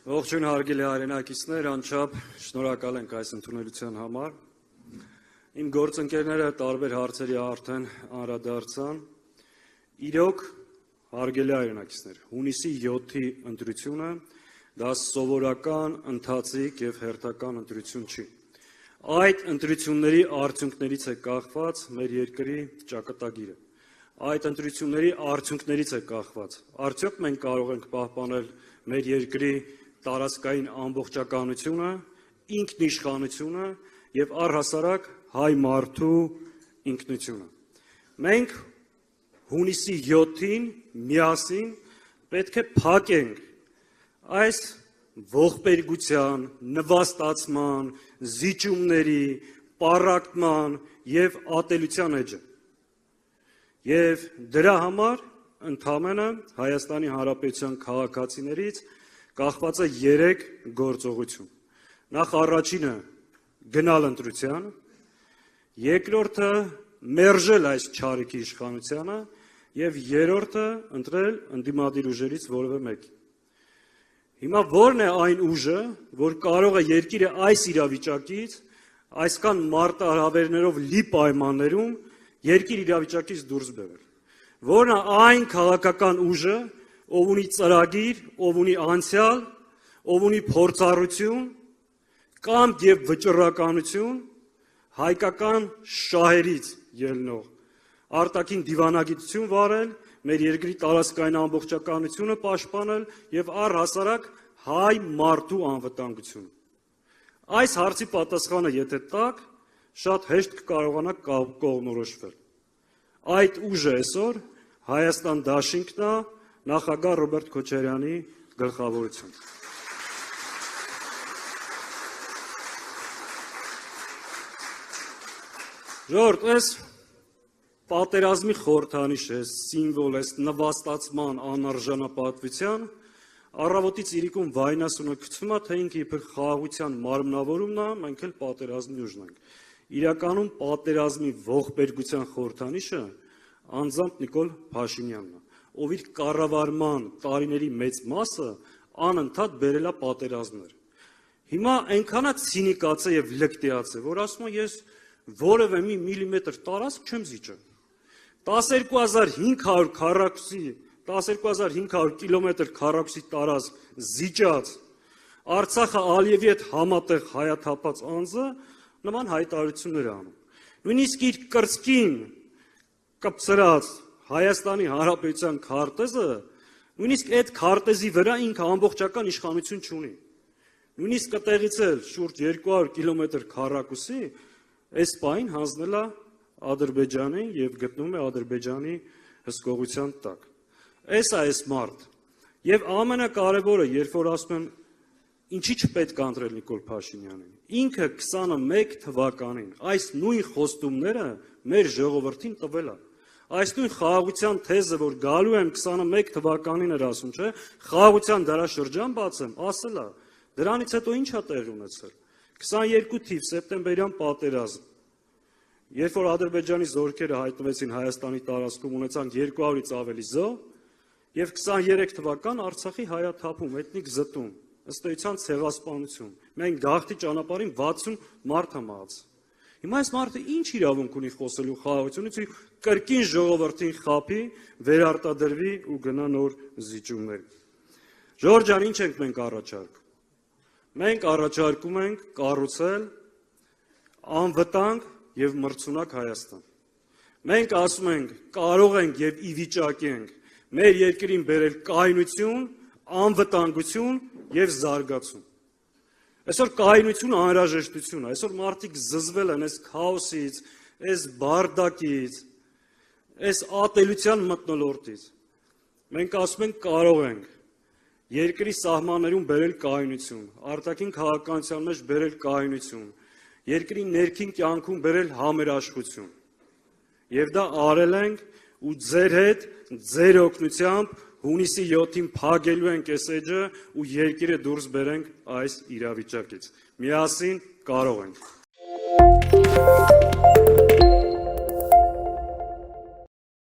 Ողջույն հարգելի հայրենակիցներ, անչափ շնորհակալ ենք այս ընդունելության համար։ Իմ գործընկերները տարբեր հարցերի արդեն անդրադարձան։ Իրոք, հարգելի հայրենակիցներ, հունիսի 7-ի ընտրությունը դա սովորական, ընթացիկ եւ հերթական ընտրություն չի։ Այդ ընտրությունների արդյունքներից է կախված մեր երկրի ճակատագիրը։ Այդ ընտրությունների արդյունքներից է կախված։ Արդյոք մենք կարող ենք պահպանել մեր երկրի տարածքային ամբողջականությունը, ինքնիշխանությունը եւ առհասարակ հայ մարդու ինքնությունը։ Մենք հունիսի 7-ին միասին պետք է փակենք այս ողբերգության, նվաստացման, զիջումների, պառակտման եւ ատելության էջը։ Եվ դրա համար ընդհանրապես Հայաստանի Հանրապետության քաղաքացիներից կախված է 3 գործողություն։ Նախ առաջինը գնալ ընտրության, երկրորդը մերժել այս չարիքի իշխանությանը եւ երրորդը ընտրել ընդդիմադիր ուժերից որևէ մեկի։ Հիմա ո՞րն է այն ուժը, որ կարող է երկիրը այս իրավիճակից, այսքան մարտահրավերներով լի պայմաններում երկիր իրավիճակից դուրս բերել։ Ո՞րն է այն քաղաքական ուժը, ով ունի ծրագիր, ով ունի անցյալ, ով ունի փորձառություն, կամք եւ վճռականություն հայկական շահերից ելնող, արտաքին դիվանագիտություն վարել, մեր երկրի տարածքային ամբողջականությունը պաշտպանել եւ առհասարակ հայ մարդու անվտանգությունը։ Այս հարցի պատասխանը եթե տաք, շատ հեշտ կկարողանաք կողմնորոշվել։ Այդ ուժը այսօր Հայաստան Դաշինքն է, նախագահ Ռոբերտ Քոչարյանի գլխավորությամբ։ Ժողովուրդ, այս պատերազմի խորհրդանիշ է, սիմվոլ է, նվաստացման անարժանապատվության, առավոտից իրիկուն վայնասունը գցվում է, թե ինքը իբր խաղաղության մարմնավորումն է, մենք էլ պատերազմի ուժն ենք։ Իրականում պատերազմի ողբերգության խորհրդանիշը անձամբ Նիկոլ Փաշինյանն է, ով իր կառավարման տարիների մեծ մասը անընդհատ բերել է պատերազմներ։ Հիմա այնքան է ցինիկացել եւ լկտիացել, որ ասում է ես որևէ մի միլիմետր տարածք չեմ զիջել։ 12500 քառակուսի, 12500 կիլոմետր քառակուսի տարածք զիջած Արցախը Ալիևի հետ համատեղ հայաթափած անձը նման հայտարարություններ է անում։ Նույնիսկ իր կրծքին կպցրած Հայաստանի Հանրապետության քարտեզը, նույնիսկ այդ քարտեզի վրա ինքը ամբողջական իշխանություն չունի։ Նույնիսկ կտեղից էլ շուրջ 200 կիլոմետր քառակուսի այս պահին հանձնել է Ադրբեջանին եւ գտնվում է Ադրբեջանի հսկողության տակ։ Այս է այս մարդ։ Եվ ամենակարևորը, երբ որ ասում եմ, ինչի չպետք է ընտրել Նիկոլ Փաշինյանին։ Ինքը 21 թվականին այս նույն խոստումները մեր ժողովրդին տվել է։ Այս նույն խաղաղության թեզը, որ գալու եմ 21 թվականին էր ասում, չէ, խաղաղության դարաշրջան բացեմ, ասել է։ Դրանից հետո ինչ է տեղի ունեցել։ 22 թիվ սեպտեմբերյան պատերազմ, երբ որ Ադրբեջանի զորքերը հայտնվեցին Հայաստանի տարածքում, ունեցան 200-ից ավելի զոհ, եւ 23 թվական Արցախի հայաթափում, էթնիկ զտում, ըստ էության ցեղասպանություն։ Մենք գաղթի ճանապարհին 60 մարդ է մահացել։ Հիմա այս մարդը ինչ իրավունք ունի խոսելու խաղաղությունից, կրկին ժողովրդին խափի, վերարտադրվի ու գնա նոր զիջումներ։ Ժորժ ջան, ինչ ենք մենք առաջարկում։ Մենք առաջարկում ենք կառուցել անվտանգ եւ մրցունակ Հայաստան։ Մենք ասում ենք, կարող ենք եւ ի վիճակի ենք մեր երկրին բերել կայունություն, անվտանգություն եւ զարգացում։ Այսօր կայունությունը անհրաժեշտություն է, այսօր մարդիկ զզվել են այս քաոսից, այս բարդակից, այս ատելության մթնոլորտից։ Մենք ասում ենք կարող ենք երկրի սահմաններում բերել կայունություն, արտաքին քաղաքականության մեջ բերել կայունություն, երկրի ներքին կյանքում բերել համերաշխություն։ Եվ դա արել ենք ու ձեր հետ, ձեր օգնությամբ հունիսի 7-ին փակելու ենք այս էջը ու երկիրը դուրս բերենք այս իրավիճակից։ Միասին կարող ենք։